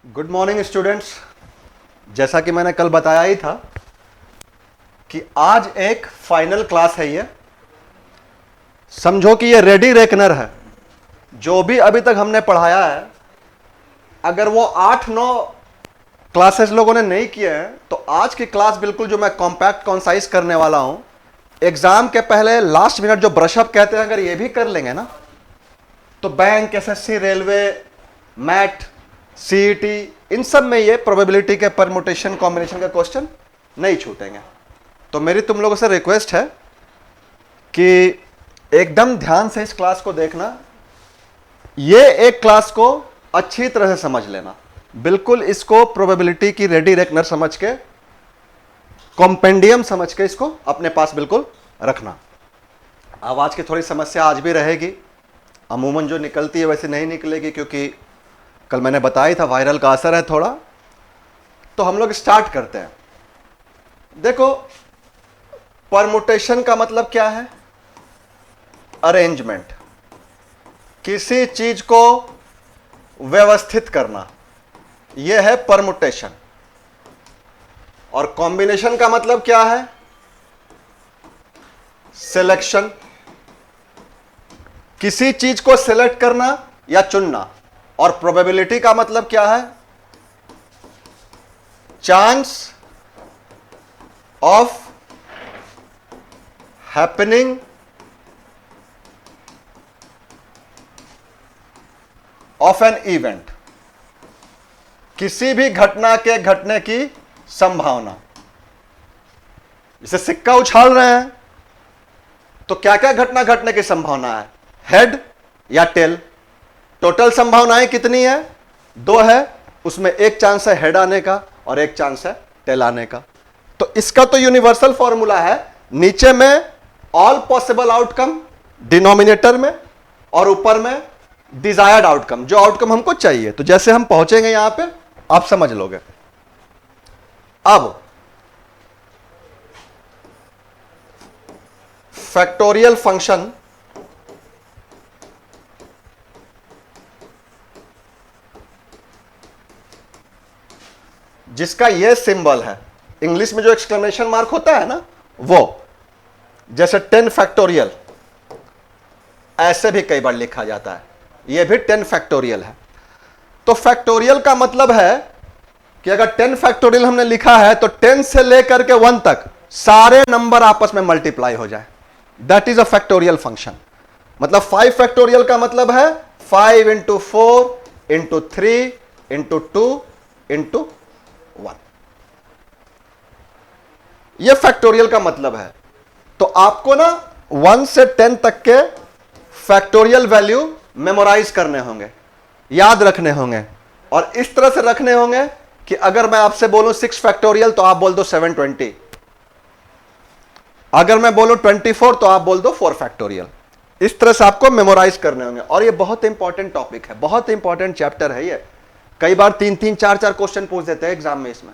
Good morning students. जैसा कि मैंने कल बताया ही था कि आज एक फाइनल क्लास है। ये समझो कि ये रेडी रेकनर है। जो भी अभी तक हमने पढ़ाया है, अगर वो 8-9 क्लासेस लोगों ने नहीं किए हैं तो आज की क्लास बिल्कुल जो मैं कॉम्पैक्ट कॉन्साइज करने वाला हूं, एग्जाम के पहले लास्ट मिनट जो ब्रशअप कहते हैं, अगर ये भी कर लेंगे ना तो bank, SSC, railway, MAT, CET, इन सब में ये प्रोबेबिलिटी के परमुटेशन कॉम्बिनेशन का क्वेश्चन नहीं छूटेंगे। तो मेरी तुम लोगों से रिक्वेस्ट है कि एकदम ध्यान से इस क्लास को देखना। ये एक क्लास को अच्छी तरह से समझ लेना, बिल्कुल इसको प्रोबेबिलिटी की रेडी रेकनर समझ के, कॉम्पेंडियम समझ के इसको अपने पास बिल्कुल रखना। आवाज की थोड़ी समस्या आज भी रहेगी, अमूमन जो निकलती है वैसे नहीं निकलेगी, क्योंकि कल मैंने बताया था वायरल का असर है थोड़ा। तो हम लोग स्टार्ट करते हैं। देखो, परमुटेशन का मतलब क्या है? अरेंजमेंट, किसी चीज को व्यवस्थित करना, यह है परमुटेशन। और कॉम्बिनेशन का मतलब क्या है? सिलेक्शन, किसी चीज को सिलेक्ट करना या चुनना। और प्रोबेबिलिटी का मतलब क्या है? Chance of happening of an event, किसी भी घटना के घटने की संभावना। जैसे सिक्का उछाल रहे हैं तो क्या क्या घटना घटने की संभावना है? हेड या टेल। टोटल संभावनाएं कितनी है? 2 है। उसमें एक चांस है हेड आने का और एक चांस है टेल आने का। तो इसका तो यूनिवर्सल फॉर्मूला है, नीचे में ऑल पॉसिबल आउटकम डिनोमिनेटर में, और ऊपर में डिजायर्ड आउटकम, जो आउटकम हमको चाहिए। तो जैसे हम पहुंचेंगे यहां पे आप समझ लोगे। अब फैक्टोरियल फंक्शन जिसका यह सिंबल है, इंग्लिश में जो एक्सक्लेमेशन मार्क होता है ना, वो जैसे 10 फैक्टोरियल, ऐसे भी कई बार लिखा जाता है। यह भी 10 फैक्टोरियल है। तो फैक्टोरियल का मतलब है कि अगर 10 फैक्टोरियल हमने लिखा है तो 10 से लेकर के 1 तक सारे नंबर आपस में मल्टीप्लाई हो जाए, that is a factorial function. मतलब 5 फैक्टोरियल का मतलब है 5 इंटू 4 इंटू 3 इंटू 2 इंटू 1। यह फैक्टोरियल का मतलब है। तो आपको ना 1 से 10 तक के फैक्टोरियल वैल्यू मेमोराइज करने होंगे, याद रखने होंगे, और इस तरह से रखने होंगे कि अगर मैं आपसे बोलूं 6 फैक्टोरियल तो आप बोल दो 720, अगर मैं बोलूं 24 तो आप बोल दो 4 फैक्टोरियल। इस तरह से आपको मेमोराइज करने होंगे। और यह बहुत इंपॉर्टेंट टॉपिक है, बहुत इंपॉर्टेंट चैप्टर है ये। कई बार 3-3, 4-4 क्वेश्चन पूछ देते हैं एग्जाम में इसमें,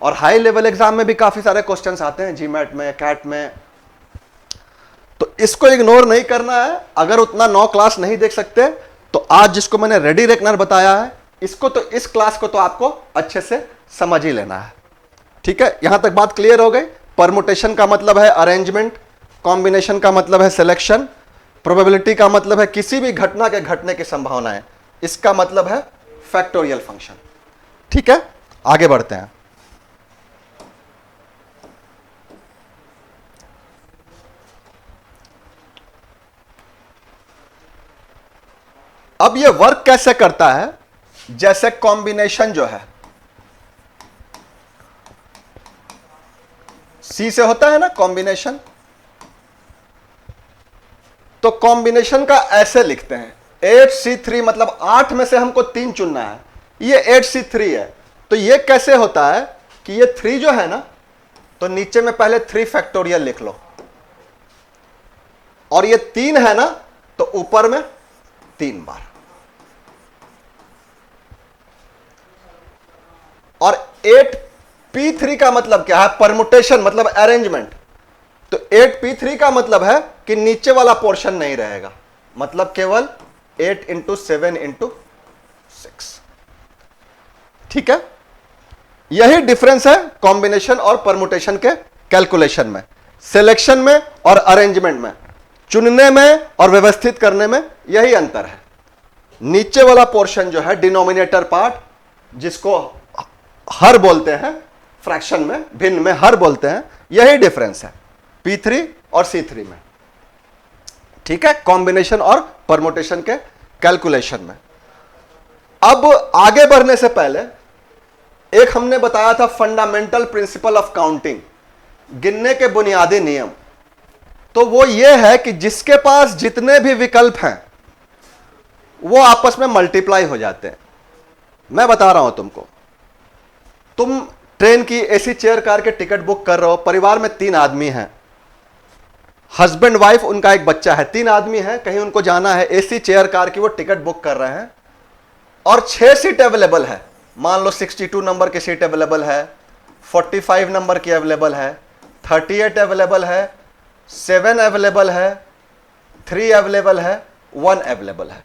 और हाई लेवल एग्जाम में भी काफी सारे क्वेश्चंस आते हैं, जीमैट में, कैट में। तो इसको इग्नोर नहीं करना है। अगर उतना 9 क्लास नहीं देख सकते तो आज जिसको मैंने रेडी रेकनर बताया है, इसको तो, इस क्लास को तो आपको अच्छे से समझ ही लेना है। ठीक है, यहां तक बात क्लियर हो गई। परमुटेशन का मतलब है अरेंजमेंट, कॉम्बिनेशन का मतलब है सिलेक्शन, प्रोबेबिलिटी का मतलब है किसी भी घटना के घटने की संभावनाएं, इसका मतलब है फैक्टोरियल फंक्शन। ठीक है, आगे बढ़ते हैं। अब यह वर्क कैसे करता है? जैसे कॉम्बिनेशन जो है सी से होता है ना, कॉम्बिनेशन। तो कॉम्बिनेशन का ऐसे लिखते हैं 8C3, मतलब 8 में से हमको 3 चुनना है। ये 8C3 है। तो ये कैसे होता है कि ये 3 जो है ना, तो नीचे में पहले 3 फैक्टोरियल लिख लो, और ये 3 है ना, तो ऊपर में 3 बार। और 8P3 का मतलब क्या है? परमुटेशन, मतलब अरेंजमेंट। तो 8P3 का मतलब है कि नीचे वाला पोर्शन नहीं रहेगा, मतलब केवल 8 इंटू 7 इंटू 6। ठीक है, यही डिफरेंस है कॉम्बिनेशन और परमुटेशन के कैलकुलेशन में, सिलेक्शन में और अरेंजमेंट में, चुनने में और व्यवस्थित करने में यही अंतर है। नीचे वाला पोर्शन जो है डिनोमिनेटर पार्ट, जिसको हर बोलते हैं, फ्रैक्शन में भिन्न में हर बोलते हैं, यही डिफरेंस है P3 और C3 में, ठीक है, कॉम्बिनेशन और परमुटेशन के कैलकुलेशन में। अब आगे बढ़ने से पहले एक हमने बताया था फंडामेंटल प्रिंसिपल ऑफ काउंटिंग, गिनने के बुनियादी नियम। तो वो ये है कि जिसके पास जितने भी विकल्प हैं वो आपस में मल्टीप्लाई हो जाते हैं। मैं बता रहा हूं तुमको, तुम ट्रेन की एसी चेयर कार के टिकट बुक कर रहे हो, परिवार में 3 आदमी हैं, हस्बैंड वाइफ उनका एक बच्चा है, 3 आदमी हैं, कहीं उनको जाना है, एसी चेयर कार की वो टिकट बुक कर रहे हैं और 6 सीट अवेलेबल है। मान लो 62 नंबर की सीट अवेलेबल है, 45 नंबर की अवेलेबल है, 38 अवेलेबल है, 7 अवेलेबल है, 3 अवेलेबल है, 1 अवेलेबल है।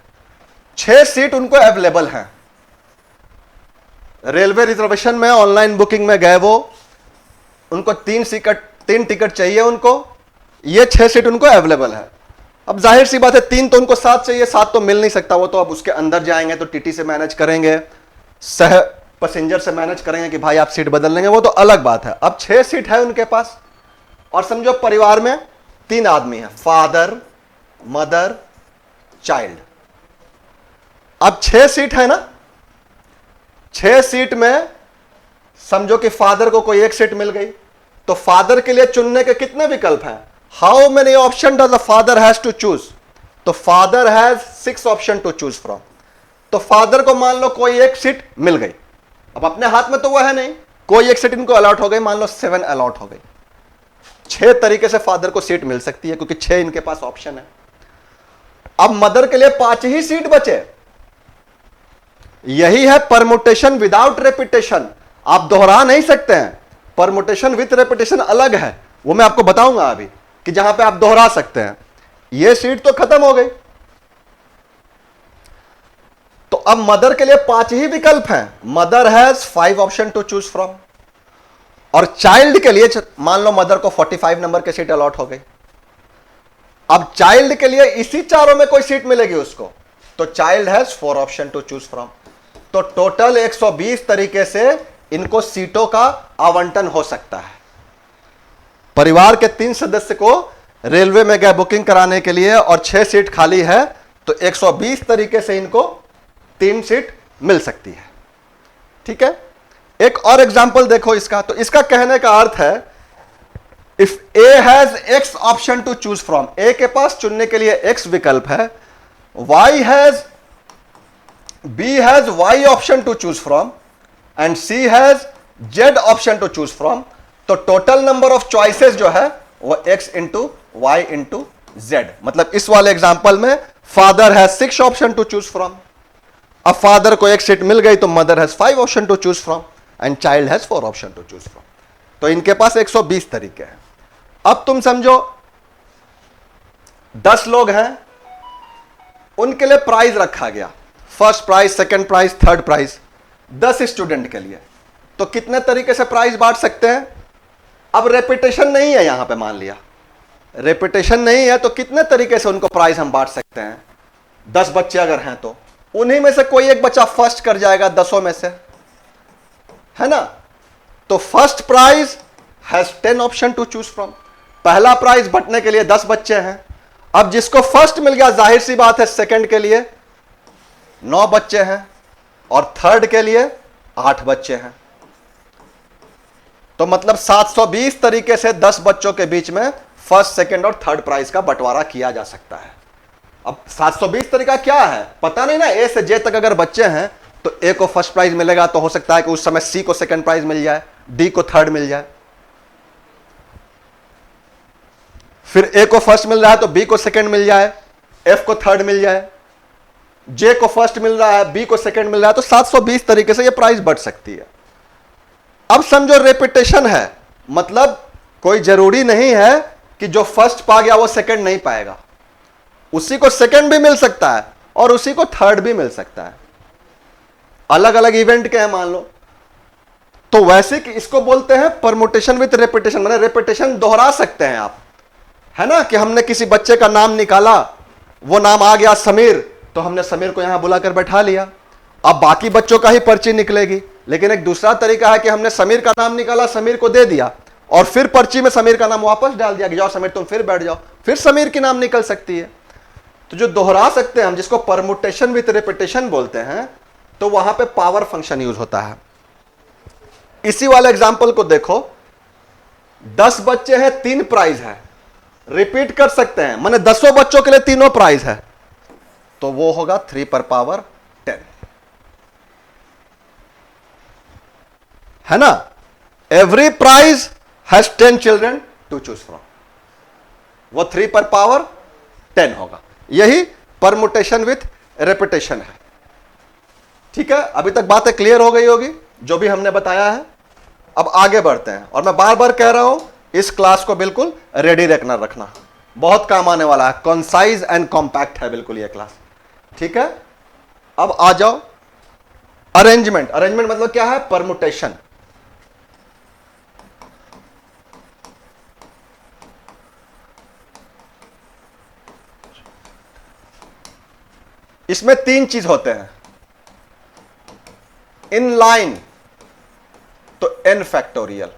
6 सीट उनको अवेलेबल हैं। रेलवे रिजर्वेशन में ऑनलाइन बुकिंग में गए वो, उनको 3 टिकट चाहिए उनको, ये 6 सीट उनको अवेलेबल है। अब जाहिर सी बात है 3 तो उनको 7 चाहिए, 7 तो मिल नहीं सकता, वो तो अब उसके अंदर जाएंगे तो टीटी से मैनेज करेंगे, सह पैसेंजर से मैनेज करेंगे कि भाई आप सीट बदल लेंगे, वो तो अलग बात है। अब 6 सीट है उनके पास और समझो परिवार में 3 आदमी हैं, फादर, मदर, चाइल्ड। अब 6 सीट है ना, 6 सीट में समझो कि फादर को कोई एक सीट मिल गई, तो फादर के लिए चुनने के कितने विकल्प हैं? How many option does the father has to choose? तो father has 6 option to choose from. तो फादर को मान लो कोई एक सीट मिल गई, अब अपने हाथ में तो वह है नहीं, कोई एक सीट इनको अलॉट हो गई, मान लो 7 अलॉट हो गई। 6 तरीके से फादर को सीट मिल सकती है क्योंकि 6 इनके पास ऑप्शन है। अब मदर के लिए 5 ही सीट बचे। यही है परमुटेशन विदाउट रेपिटेशन। आप दोहरा नहीं सकते हैं, परमुटेशन विथ रेपिटेशन अलग है, वो मैं आपको बताऊंगा अभी कि जहां पे आप दोहरा सकते हैं। ये सीट तो खत्म हो गई, तो अब मदर के लिए 5 ही विकल्प हैं। Mother has 5 option to choose from. और चाइल्ड के लिए मान लो मदर को 45 नंबर की सीट अलॉट हो गई, अब चाइल्ड के लिए इसी चारों में कोई सीट मिलेगी उसको, तो child has 4 option to choose from. तो टोटल 120 तरीके से इनको सीटों का आवंटन हो सकता है। परिवार के 3 सदस्य को रेलवे में गए बुकिंग कराने के लिए और 6 सीट खाली है, तो 120 तरीके से इनको 3 सीट मिल सकती है। ठीक है, एक और एग्जांपल देखो इसका। तो इसका कहने का अर्थ है, if A has X option to choose from, A के पास चुनने के लिए एक्स विकल्प है, Y has B has Y option to choose from and C has Z option to choose from, तो टोटल नंबर ऑफ चॉइसेस जो है वो x into Y into Z. मतलब इस वाले एग्जांपल में father has 6 option to choose from. अब फादर को एक सीट मिल गई तो mother has 5 option to choose from and child has 4 option to choose from. तो इनके पास 120 तरीके हैं। अब तुम समझो 10 लोग हैं, उनके लिए प्राइज रखा गया, first prize, second prize, third prize, 10 student के लिए। तो कितने तरीके से प्राइज बांट सकते हैं? अब रेपिटेशन नहीं है, यहां पे मान लिया रेपिटेशन नहीं है, तो कितने तरीके से उनको प्राइज हम बांट सकते हैं? 10 बच्चे अगर हैं तो उन्हीं में से कोई एक बच्चा फर्स्ट कर जाएगा 10 में से, है ना। तो first prize has 10 option to choose from. पहला प्राइज बंटने के लिए 10 बच्चे हैं। अब जिसको फर्स्ट मिल गया, जाहिर सी बात है सेकंड के लिए 9 बच्चे हैं और थर्ड के लिए 8 बच्चे हैं। तो मतलब 720 तरीके से 10 बच्चों के बीच में फर्स्ट, सेकंड और थर्ड प्राइज का बंटवारा किया जा सकता है। अब 720 तरीका क्या है पता नहीं ना। ए से जे तक अगर बच्चे हैं तो ए को फर्स्ट प्राइज मिलेगा, तो हो सकता है कि उस समय सी को सेकंड प्राइज मिल जाए, डी को थर्ड मिल जाए। फिर ए को फर्स्ट मिल रहा है तो बी को सेकंड मिल जाए, एफ को थर्ड मिल जाए, जे को फर्स्ट मिल रहा है, बी को सेकंड मिल रहा है। तो 720 तरीके से यह प्राइज बढ़ सकती है। अब समझो रेपिटेशन है, मतलब कोई जरूरी नहीं है कि जो फर्स्ट पा गया वो सेकंड नहीं पाएगा, उसी को सेकंड भी मिल सकता है और उसी को थर्ड भी मिल सकता है। अलग अलग इवेंट के हैं। मान लो तो वैसे कि इसको बोलते हैं परमुटेशन विथ रेपिटेशन, माने रेपिटेशन दोहरा सकते हैं आप, है ना। कि हमने किसी बच्चे का नाम निकाला, वो नाम आ गया समीर, तो हमने समीर को यहां बुलाकर बैठा लिया, अब बाकी बच्चों का ही पर्ची निकलेगी। लेकिन एक दूसरा तरीका है कि हमने समीर का नाम निकाला, समीर को दे दिया, और फिर पर्ची में समीर का नाम वापस डाल दिया कि जाओ समीर तुम फिर बैठ जाओ, फिर समीर की नाम निकल सकती है। तो जो दोहरा सकते हैं हम, जिसको परमुटेशन विथ रेपिटेशन बोलते हैं, तो वहां पे पावर फंक्शन यूज होता है। इसी वाले एग्जांपल को देखो, 10 बच्चे हैं, 3 प्राइज है, रिपीट कर सकते हैं, माने 10 बच्चों के लिए तीनों प्राइज है, तो वो होगा 3 पर पावर 10, है ना। Every prize has 10 children to choose from, वो 3 पर पावर 10 होगा। यही परमुटेशन विथ रेपिटेशन है। ठीक है, अभी तक बातें क्लियर हो गई होगी जो भी हमने बताया है। अब आगे बढ़ते हैं, और मैं बार बार कह रहा हूं इस क्लास को बिल्कुल रेडी रखना, बहुत काम आने वाला है, कंसाइज एंड कॉम्पैक्ट है बिल्कुल ये क्लास। ठीक है, अब आ जाओ अरेंजमेंट। अरेंजमेंट मतलब क्या है? परमुटेशन। इसमें 3 चीज होते हैं, इन लाइन तो n फैक्टोरियल,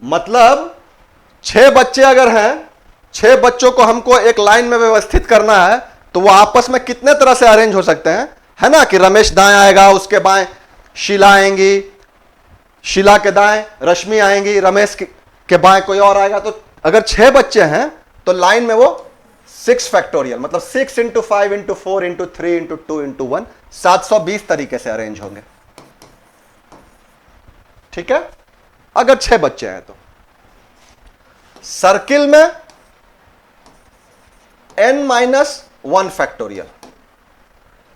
मतलब 6 बच्चे अगर हैं, 6 बच्चों को हमको एक लाइन में व्यवस्थित करना है, तो वो आपस में कितने तरह से अरेंज हो सकते हैं, है ना। कि रमेश दाएं आएगा, उसके बाएं शीला आएंगी, शीला के दाएं रश्मि आएंगी, रमेश के बाएं कोई और आएगा। तो अगर 6 बच्चे हैं तो लाइन में वो 6 फैक्टोरियल, मतलब 6 into 5 into 4 into 3 into 2 into 1, 720 तरीके से अरेंज होंगे। ठीक है, अगर 6 बच्चे हैं तो सर्किल में n-1 फैक्टोरियल।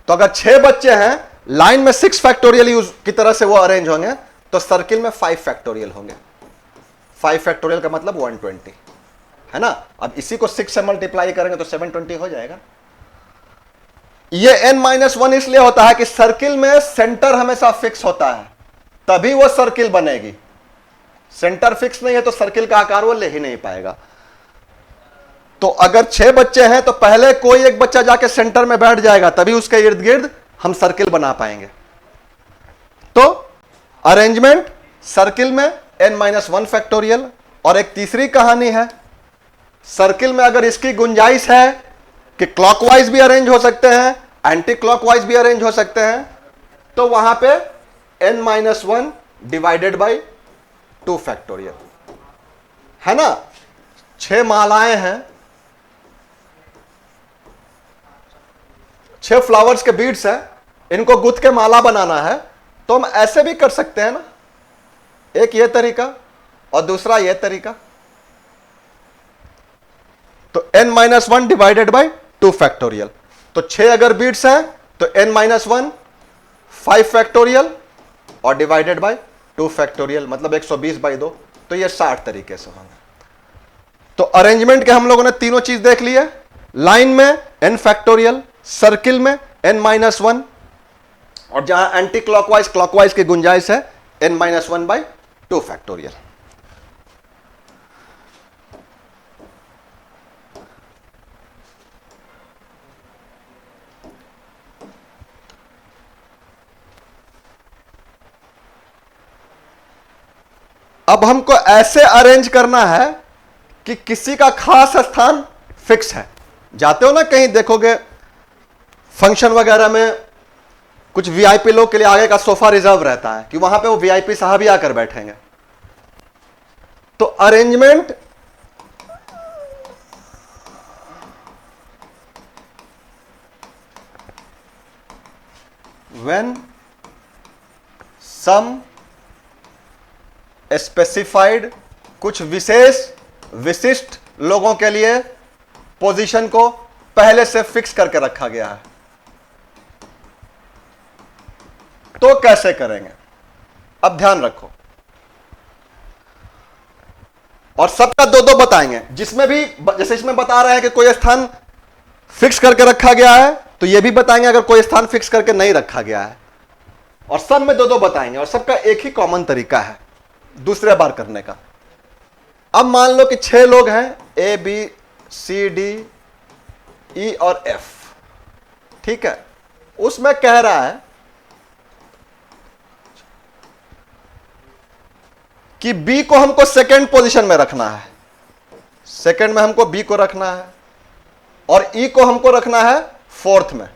तो अगर 6 बच्चे हैं, लाइन में 6 फैक्टोरियल यूज की तरह से वो अरेंज होंगे, तो सर्किल में 5 फैक्टोरियल होंगे। 5 फैक्टोरियल का मतलब 120, है ना। अब इसी को 6 से मल्टीप्लाई करेंगे तो 720 हो जाएगा। ये n-1 इसलिए होता है कि सर्किल में सेंटर हमेशा फिक्स होता है, तभी वो सर्किल बनेगी। सेंटर फिक्स नहीं है तो सर्किल का आकार वो ले ही नहीं पाएगा। तो अगर 6 बच्चे हैं तो पहले कोई एक बच्चा जाके सेंटर में बैठ जाएगा, तभी उसके इर्द गिर्द हम सर्किल बना पाएंगे। तो अरेंजमेंट सर्किल में n-1 फैक्टोरियल। और एक तीसरी कहानी है, सर्किल में अगर इसकी गुंजाइश है कि क्लॉकवाइज भी अरेंज हो सकते हैं, एंटी क्लॉकवाइज भी अरेंज हो सकते हैं, तो वहां पे n-1 डिवाइडेड बाई 2 फैक्टोरियल, है ना। 6 मालाएं हैं, 6 फ्लावर्स के बीड्स हैं, इनको गुथ के माला बनाना है, तो हम ऐसे भी कर सकते हैं ना। एक ये तरीका और दूसरा ये तरीका। तो n-1 डिवाइडेड बाई 2 फैक्टोरियल। तो 6 अगर बीड्स हैं तो n-1 5 फैक्टोरियल और डिवाइडेड बाई 2 फैक्टोरियल, मतलब 120 बाई 2, तो ये 60 तरीके से होंगे। तो अरेंजमेंट के हम लोगों ने तीनों चीज देख ली है। लाइन में n फैक्टोरियल, सर्किल में n-1, और जहां एंटी क्लॉकवाइज क्लॉकवाइज की गुंजाइश है n-1 बाई 2 फैक्टोरियल। अब हमको ऐसे अरेंज करना है कि किसी का खास स्थान फिक्स है। जाते हो ना कहीं, देखोगे फंक्शन वगैरह में कुछ वीआईपी लोग के लिए आगे का सोफा रिजर्व रहता है कि वहां पे वो वीआईपी साहब ही आकर बैठेंगे। तो अरेंजमेंट व्हेन सम स्पेसिफाइड, कुछ विशेष विशिष्ट लोगों के लिए पोजीशन को पहले से फिक्स करके रखा गया है। तो कैसे करेंगे, अब ध्यान रखो। और सबका 2-2 बताएंगे, जिसमें भी, जैसे इसमें बता रहे हैं कि कोई स्थान फिक्स करके रखा गया है, तो यह भी बताएंगे अगर कोई स्थान फिक्स करके नहीं रखा गया है। और सब में दो दो बताएंगे और सबका एक ही कॉमन तरीका है दूसरे बार करने का। अब मान लो कि 6 लोग हैं, ए बी सी डी ई और एफ, ठीक है। उसमें कह रहा है कि बी को हमको सेकेंड पोजीशन में रखना है, सेकेंड में हमको बी को रखना है, और ई को हमको रखना है फोर्थ में।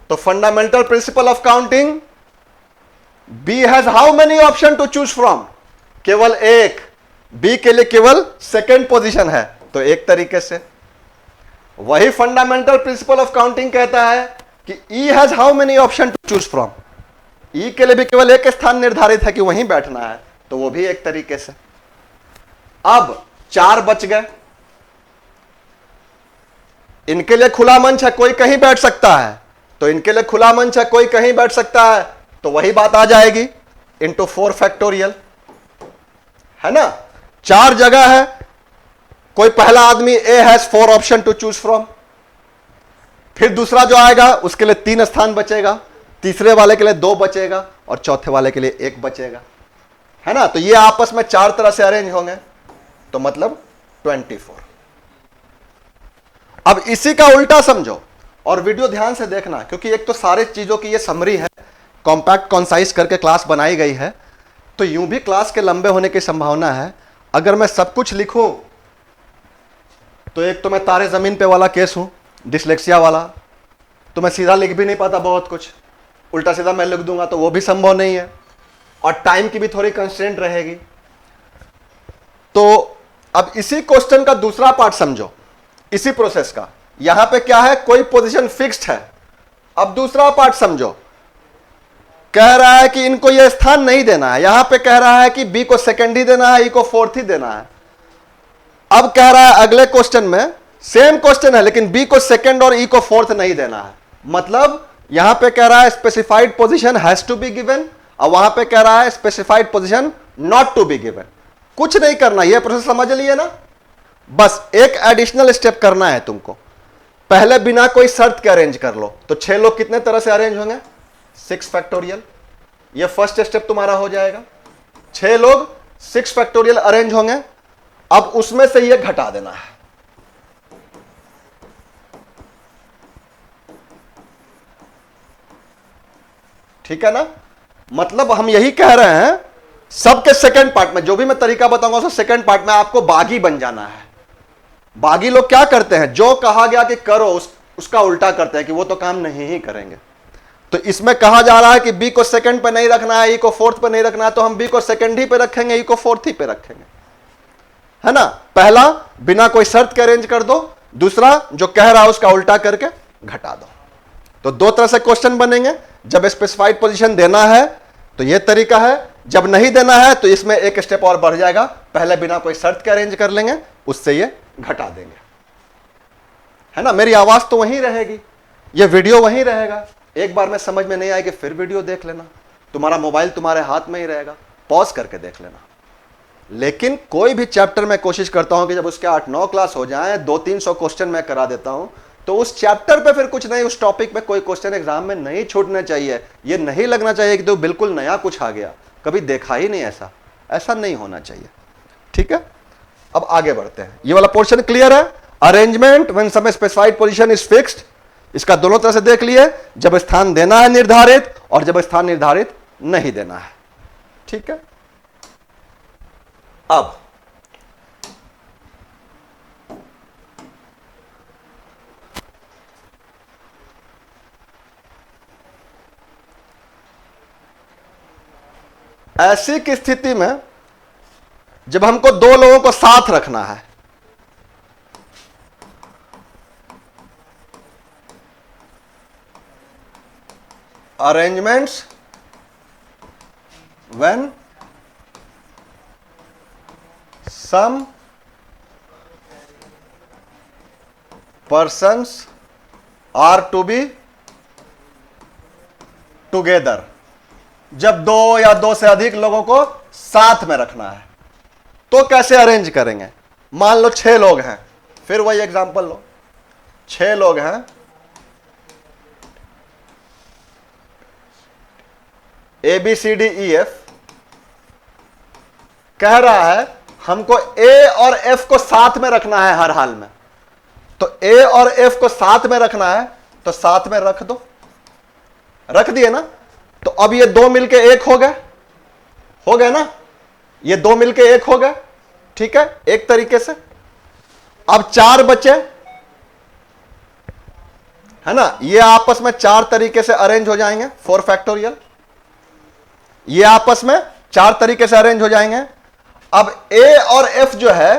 तो fundamental principle of counting, B has how many option to choose from, केवल एक, बी के लिए केवल सेकेंड पोजीशन है, तो एक तरीके से। वही फंडामेंटल प्रिंसिपल ऑफ काउंटिंग कहता है कि E has how many option to choose from, E के लिए भी केवल एक स्थान निर्धारित है कि वहीं बैठना है, तो वो भी एक तरीके से। अब 4 बच गए, इनके लिए खुला मंच है, कोई कहीं बैठ सकता है, तो इनके लिए खुला मंच है, कोई कहीं बैठ सकता है, तो वही बात आ जाएगी इंटू 4 फैक्टोरियल, है ना। 4 जगह है, कोई पहला आदमी A has 4 option to choose from, फिर दूसरा जो आएगा उसके लिए 3 स्थान बचेगा, तीसरे वाले के लिए 2 बचेगा और चौथे वाले के लिए 1 बचेगा, है ना। तो ये आपस में 4 तरह से अरेंज होंगे, तो मतलब 24। अब इसी का उल्टा समझो और वीडियो ध्यान से देखना, क्योंकि एक तो सारे चीजों की ये समरी है, कॉम्पैक्ट कॉन्साइज करके क्लास बनाई गई है, तो यूं भी क्लास के लंबे होने की संभावना है। अगर मैं सब कुछ लिखूं तो एक तो मैं तारे जमीन पे वाला केस हूं, डिसलेक्सिया वाला, तो मैं सीधा लिख भी नहीं पाता, बहुत कुछ उल्टा सीधा मैं लिख दूंगा तो वो भी संभव नहीं है, और टाइम की भी थोड़ी कंस्ट्रेंट रहेगी। तो अब इसी क्वेश्चन का दूसरा पार्ट समझो, इसी प्रोसेस का। यहां पे क्या है, कोई पोजीशन फिक्स्ड है। अब दूसरा पार्ट समझो, कह रहा है कि इनको यह स्थान नहीं देना है, यहां पे कह रहा है कि बी को सेकंड ही देना है, ई को फोर्थ ही देना है। अब कह रहा है अगले क्वेश्चन में, सेम क्वेश्चन है लेकिन बी को सेकंड और ई को फोर्थ नहीं देना है, मतलब यहां पे कह रहा है specified position has to be given, और वहां पे कह रहा है specified position not to be given. कुछ नहीं करना, यह प्रोसेस समझ लिए ना, बस एक एडिशनल स्टेप करना है तुमको। पहले बिना कोई शर्त के अरेंज कर लो, तो 6 लोग कितने तरह से अरेंज होंगे, 6 फैक्टोरियल, यह फर्स्ट स्टेप तुम्हारा हो जाएगा। 6 लोग 6 फैक्टोरियल अरेंज होंगे, अब उसमें से यह घटा देना है, ठीक है ना। मतलब हम यही कह रहे हैं, सबके सेकंड पार्ट में जो भी मैं तरीका बताऊंगा उसका सेकंड पार्ट में आपको बागी बन जाना है। बागी लोग क्या करते हैं, जो कहा गया कि करो उसका उल्टा करते हैं कि वो तो काम नहीं ही करेंगे। तो इसमें कहा जा रहा है कि बी को सेकंड पे नहीं रखना है, ई को फोर्थ पे नहीं रखना है, तो हम बी को सेकंड ही पे रखेंगे, ई को फोर्थ ही पे रखेंगे, है ना। पहला बिना कोई शर्त के अरेंज कर दो, दूसरा जो कह रहा है उसका उल्टा करके घटा दो। तो 2 तरह से क्वेश्चन बनेंगे, जब स्पेसिफाइड पोजीशन देना है तो यह तरीका है, जब नहीं देना है तो इसमें एक स्टेप और बढ़ जाएगा, पहले बिना कोई शर्त के अरेंज कर लेंगे, उससे ये घटा देंगे, है ना। मेरी आवाज तो वहीं रहेगी, ये वीडियो वहीं रहेगा, एक बार में समझ में नहीं आएगी फिर वीडियो देख लेना, तुम्हारा मोबाइल तुम्हारे हाथ में ही रहेगा, पॉज करके देख लेना। लेकिन कोई भी चैप्टर में कोशिश करता हूं कि जब उसके 8-9 क्लास हो जाएं, 200-300 क्वेश्चन मैं करा देता हूं, तो उस चैप्टर पे फिर कुछ नहीं, उस टॉपिक पे कोई क्वेश्चन एग्जाम में नहीं छूटने चाहिए। ये नहीं लगना चाहिए कि तो बिल्कुल नया कुछ आ गया, कभी देखा ही नहीं ऐसा नहीं होना चाहिए, ठीक है। अब आगे बढ़ते हैं, ये वाला पोर्शन क्लियर है। Arrangement when some specified position is fixed, इसका दोनों तरह से देख लिए, जब स्थान देना है निर्धारित और जब स्थान निर्धारित नहीं देना है, ठीक है। अब ऐसी की स्थिति में जब हमको 2 लोगों को साथ रखना है, arrangements when some persons are to be together, जब 2 या 2 से अधिक लोगों को साथ में रखना है तो कैसे अरेंज करेंगे। मान लो 6 लोग हैं, फिर वही एग्जांपल लो, 6 लोग हैं, A B C D E F, कह रहा है हमको ए और एफ को साथ में रखना है हर हाल में। तो ए और एफ को साथ में रखना है तो साथ में रख दो, रख दिए ना। तो अब ये दो मिलके एक हो गए ना, ये दो मिलके एक हो गए, ठीक है, एक तरीके से। अब चार बचे, है ना, ये आपस में चार तरीके से अरेंज हो जाएंगे, 4 फैक्टोरियल, ये आपस में चार तरीके से अरेंज हो जाएंगे। अब ए और एफ जो है,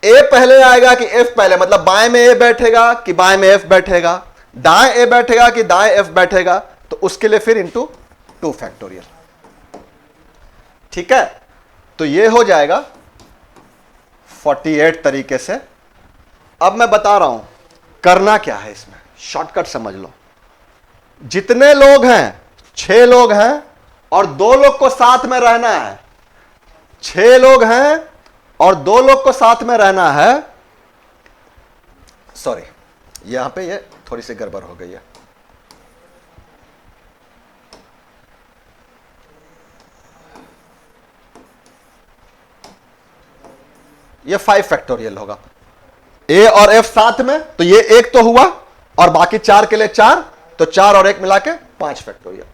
ए पहले आएगा कि एफ पहले, मतलब बाएं में ए बैठेगा कि बाएं में एफ बैठेगा, दाएं ए बैठेगा कि दाएं एफ बैठेगा, तो उसके लिए फिर इंटू 2 फैक्टोरियल, ठीक है। तो ये हो जाएगा 48 तरीके से। अब मैं बता रहा हूं करना क्या है, इसमें शॉर्टकट समझ लो। जितने लोग हैं, 6 लोग हैं और 2 लोग को साथ में रहना है, 6 लोग हैं और 2 लोग को साथ में रहना है। सॉरी, यहां पे ये थोड़ी सी गड़बड़ हो गई है। ये 5 फैक्टोरियल होगा, ए और एफ साथ में, तो ये एक तो हुआ और बाकी 4 के लिए 4, तो 4 और 1 मिला के 5 फैक्टोरियल।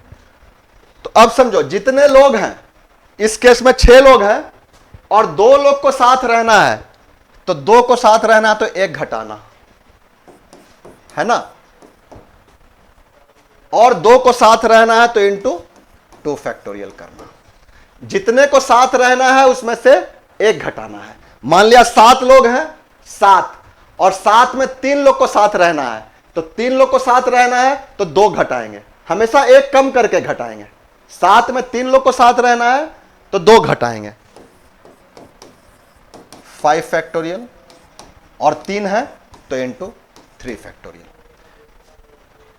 तो अब समझो जितने लोग हैं, इस केस में 6 लोग हैं और 2 लोग को साथ रहना है, तो 2 को साथ रहना है तो 1 घटाना है ना, और 2 को साथ रहना है तो इंटू 2 फैक्टोरियल करना। जितने को साथ रहना है उसमें से 1 घटाना है। मान लिया 7 लोग हैं, 7 और 7 में 3 लोग को साथ रहना है, तो 3 लोग को साथ रहना है तो 2 घटाएंगे, हमेशा 1 कम करके घटाएंगे। 7 में 3 लोग को साथ रहना है तो 2 घटाएंगे, 5 फैक्टोरियल, और 3 है तो इंटू 3 फैक्टोरियल।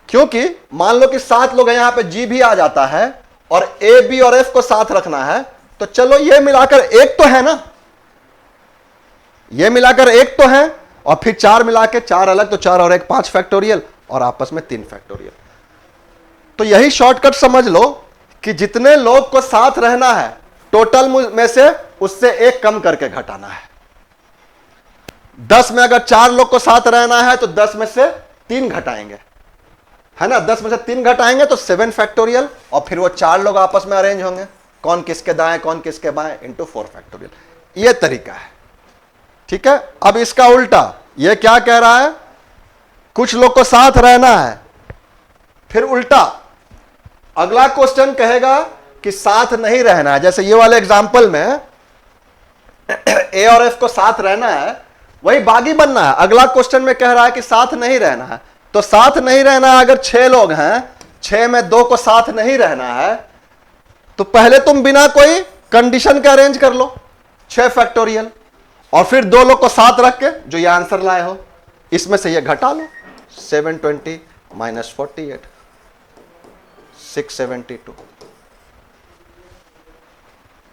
क्योंकि मान लो कि 7 लोग हैं, यहां पे जी भी आ जाता है और ए बी और एफ को साथ रखना है, तो चलो ये मिलाकर 1 तो है ना, ये मिलाकर 1 तो है, और फिर 4 मिला के 4 अलग, तो 4 और 1 5 फैक्टोरियल, और आपस में 3 फैक्टोरियल। तो यही शॉर्टकट समझ लो कि जितने लोग को साथ रहना है टोटल में से उससे 1 कम करके घटाना है। 10 में अगर 4 लोग को साथ रहना है तो 10 में से 3 घटाएंगे, है ना, 10 में से 3 घटाएंगे तो 7 फैक्टोरियल, और फिर वो 4 लोग आपस में अरेंज होंगे, कौन किसके दाएं कौन किसके बाएं, इंटू 4 फैक्टोरियल। ये तरीका है, ठीक है। अब इसका उल्टा, ये क्या कह रहा है, कुछ लोग को साथ रहना है, फिर उल्टा अगला क्वेश्चन कहेगा कि साथ नहीं रहना है। जैसे ये वाले एग्जांपल में ए और एफ को साथ रहना है, वही बागी बनना है। अगला क्वेश्चन में कह रहा है कि साथ नहीं रहना है, तो साथ नहीं रहना है। अगर 6 लोग हैं, 6 में 2 को साथ नहीं रहना है, तो पहले तुम बिना कोई कंडीशन के अरेंज कर लो 6 फैक्टोरियल, और फिर 2 लोग को साथ रख के जो ये आंसर लाए हो इसमें से ये घटा लो, 720 माइनस 48, 672,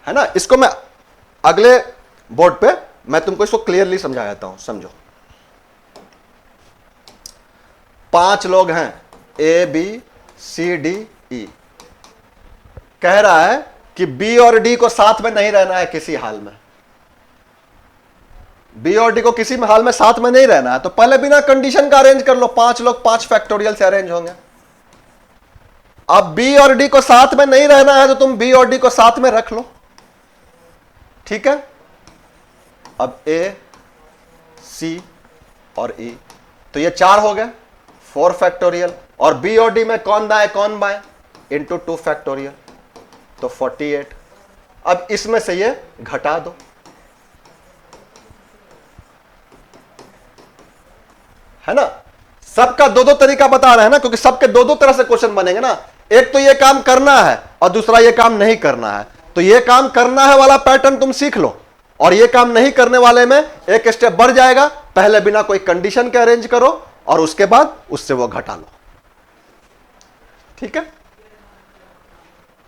है ना। इसको मैं अगले बोर्ड पे मैं तुमको इसको क्लियरली समझा देता हूं, समझो। 5 लोग हैं, ए बी सी डी ई, कह रहा है कि बी और डी को साथ में नहीं रहना है किसी हाल में, बी और डी को किसी हाल में साथ में नहीं रहना है, तो पहले बिना कंडीशन का अरेंज कर लो। 5 लोग 5 फैक्टोरियल से अरेंज होंगे। अब बी और डी को साथ में नहीं रहना है तो तुम बी और डी को साथ में रख लो, ठीक है। अब ए सी और ई, तो ये 4 हो गए, 4 फैक्टोरियल, और बी और डी में कौन दाएं कौन बाएं, इंटू 2 फैक्टोरियल, तो 48। अब इसमें से ये घटा दो, है ना। सबका 2-2 तरीका बता रहे हैं ना, क्योंकि सबके 2-2 तरह से क्वेश्चन बनेंगे ना। एक तो ये काम करना है और दूसरा ये काम नहीं करना है, तो ये काम करना है वाला पैटर्न तुम सीख लो, और ये काम नहीं करने वाले में एक स्टेप बढ़ जाएगा, पहले बिना कोई कंडीशन के अरेंज करो और उसके बाद उससे वो घटा लो, ठीक है।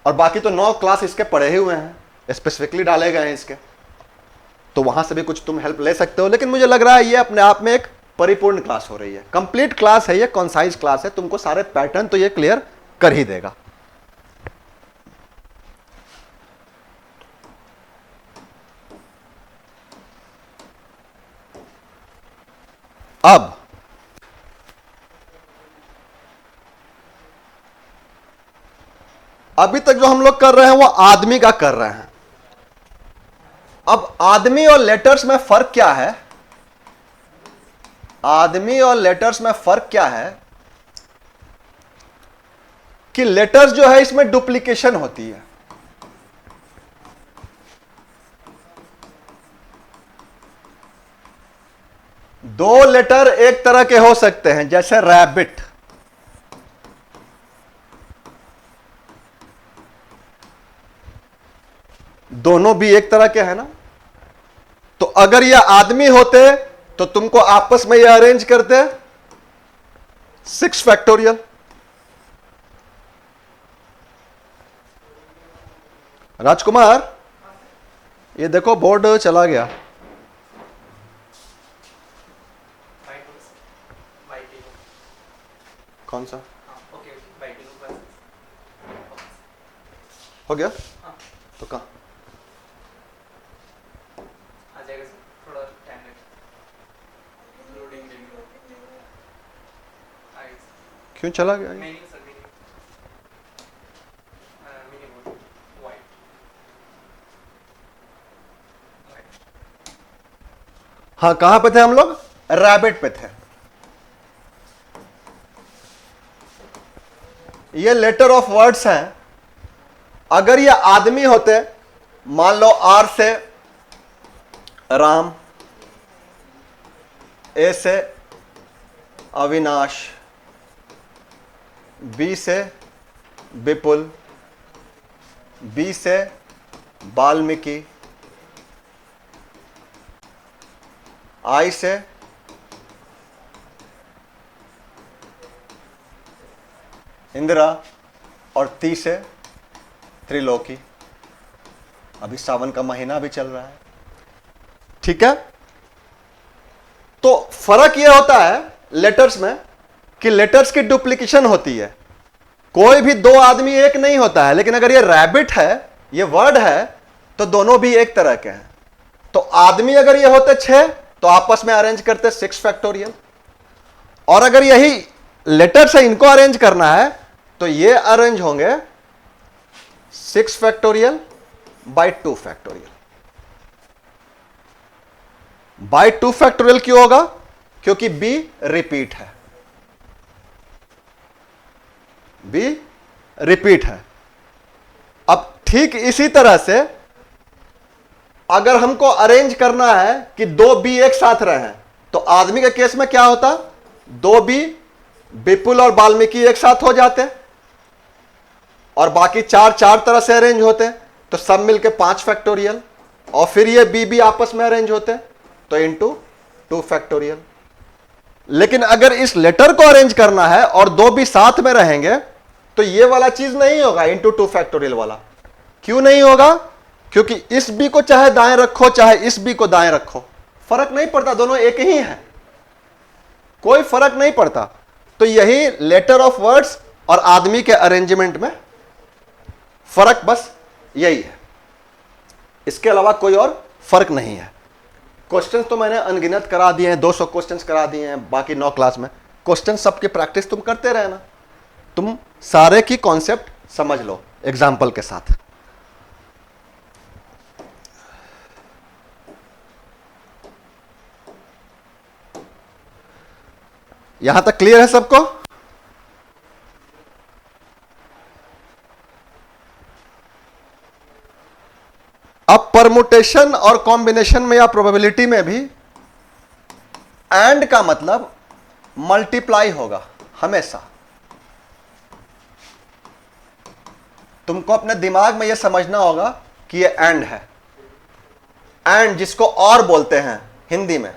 और बाकी तो 9 क्लास इसके पढ़े ही हुए हैं, स्पेसिफिकली डाले गए हैं इसके, तो वहां से भी कुछ तुम हेल्प ले सकते हो। लेकिन मुझे लग रहा है ये अपने आप में एक परिपूर्ण क्लास हो रही है, कंप्लीट क्लास है ये, कॉन्साइज क्लास है, तुमको सारे पैटर्न तो ये क्लियर कर ही देगा। अब अभी तक जो हम लोग कर रहे हैं वो आदमी का कर रहे हैं। अब आदमी और लेटर्स में फर्क क्या है? आदमी और लेटर्स में फर्क क्या है कि लेटर्स जो है इसमें डुप्लीकेशन होती है। दो लेटर एक तरह के हो सकते हैं, जैसे रैबिट, दोनों भी एक तरह के हैं ना। तो अगर ये आदमी होते तो तुमको आपस में ये अरेंज करते 6 फैक्टोरियल। राजकुमार, ये देखो बोर्ड चला गया। कौन सा? हो गया? तो कहाँ? क्यों चला गया? हाँ, कहां पे थे हम लोग? रैबिट पे थे। ये लेटर ऑफ वर्ड्स हैं। अगर ये आदमी होते, मान लो आर से राम, ए से अविनाश, बी से विपुल, बी से वाल्मीकि, आई से इंदिरा और ती से त्रिलोकी। अभी सावन का महीना भी चल रहा है, ठीक है। तो फर्क यह होता है लेटर्स में कि लेटर्स की डुप्लीकेशन होती है। कोई भी दो आदमी एक नहीं होता है, लेकिन अगर ये रैबिट है, ये वर्ड है, तो दोनों भी एक तरह के हैं। तो आदमी अगर ये होते 6 तो आपस में अरेंज करते 6 फैक्टोरियल, और अगर यही लेटर्स है, इनको अरेंज करना है तो ये अरेंज होंगे 6 factorial by 2 factorial. By 2 factorial क्यों होगा? क्योंकि बी रिपीट है, बी रिपीट है। अब ठीक इसी तरह से अगर हमको अरेंज करना है कि 2 बी एक साथ रहे, तो आदमी के केस में क्या होता? 2 बी विपुल और वाल्मीकि एक साथ हो जाते और बाकी 4 तरह से अरेंज होते, तो सब मिलके 5 फैक्टोरियल, और फिर ये बी भी आपस में अरेंज होते तो इनटू 2 फैक्टोरियल। लेकिन अगर इस लेटर को अरेंज करना है और 2 भी साथ में रहेंगे तो ये वाला चीज नहीं होगा, इनटू 2 फैक्टोरियल वाला। क्यों नहीं होगा? क्योंकि इस बी को चाहे दाएं रखो चाहे इस बी को दाएं रखो, फर्क नहीं पड़ता, दोनों एक ही हैं, कोई फर्क नहीं पड़ता। तो यही लेटर ऑफ वर्ड्स और आदमी के अरेंजमेंट में फर्क बस यही है, इसके अलावा कोई और फर्क नहीं है। क्वेश्चंस तो मैंने अनगिनत करा दिए हैं, 200 क्वेश्चंस करा दिए हैं बाकी 9 क्लास में। क्वेश्चन सबकी प्रैक्टिस तुम करते रहना, तुम सारे की कॉन्सेप्ट समझ लो एग्जाम्पल के साथ। यहां तक क्लियर है सबको? अब परमुटेशन और कॉम्बिनेशन में या प्रोबेबिलिटी में भी एंड का मतलब मल्टीप्लाई होगा हमेशा। तुमको अपने दिमाग में यह समझना होगा कि ये एंड है, एंड जिसको और बोलते हैं हिंदी में,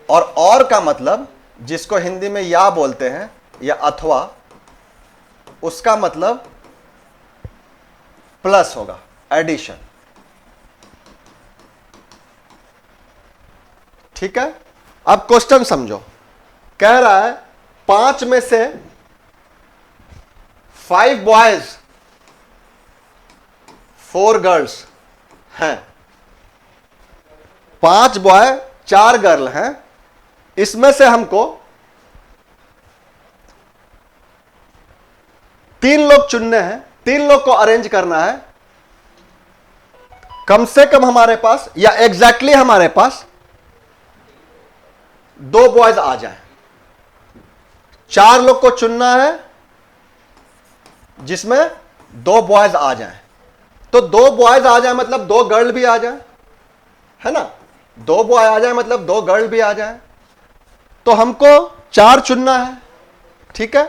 और का मतलब जिसको हिंदी में या बोलते हैं या अथवा, उसका मतलब प्लस होगा, एडिशन। ठीक है। अब क्वेश्चन समझो, कह रहा है 5 में से 5 बॉयज 4 गर्ल्स हैं, 5 बॉय 4 गर्ल हैं, इसमें से हमको 3 लोग चुनने हैं, 3 लोग को अरेंज करना है। कम से कम हमारे पास या एग्जैक्टली हमारे पास 2 बॉयज आ जाएं। 4 लोग को चुनना है जिसमें 2 बॉयज आ जाएं। तो 2 बॉयज आ जाए मतलब 2 गर्ल भी आ जाए, है ना। 2 बॉय आ जाए मतलब 2 गर्ल भी आ जाए। तो हमको 4 चुनना है, ठीक है।